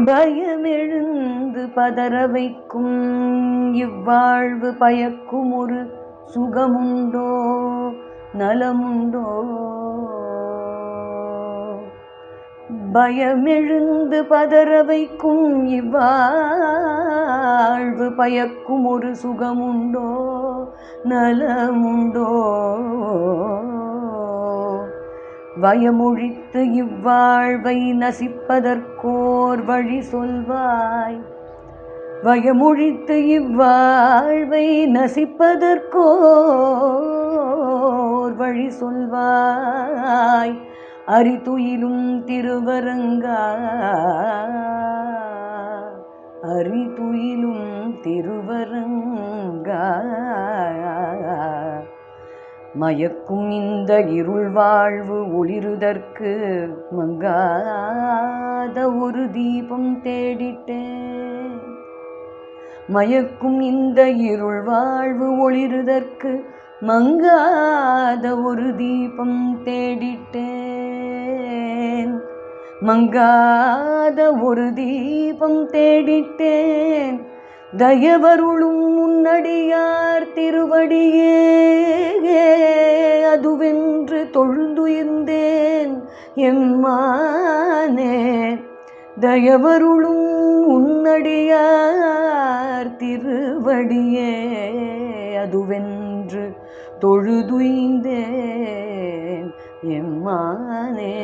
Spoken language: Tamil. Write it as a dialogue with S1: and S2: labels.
S1: பயமெழுந்து பதற வைக்கும் இவ்வாழ்வு பயக்கும் ஒரு சுகமுண்டோ நலமுண்டோ? பயமெழுந்து பதற வைக்கும் இவ்வாழ்வு பயக்கும் ஒரு சுகமுண்டோ நலமுண்டோ? வயமொழித்து இவ்வாழ்வை நசிப்பதற்கோர் வழி சொல்வாய். வயமொழித்து இவ்வாழ்வை நசிப்பதற்கோர் வழி சொல்வாய். அரிதுயிலும் திருவரங்கா, அரிதுயிலும் திருவரங்கா. மயக்கும் இந்த இருள் வாழ்வு ஒளிருதற்கு மங்காத ஒரு தீபம் தேடிட்டேன். மயக்கும் இந்த இருள் வாழ்வு ஒளிருதற்கு மங்காத ஒரு தீபம் தேடிட்டேன். மங்காத ஒரு தீபம் தேடிட்டேன். தயவருளும் உன்னடியார் திருவடியே அதுவென்று தொழுந்துயிர்ந்தேன் எம்மானே. தயவருளும் உன்னடியார் திருவடியே அதுவென்று தொழுதுயிர்ந்தேன் எம்மானே.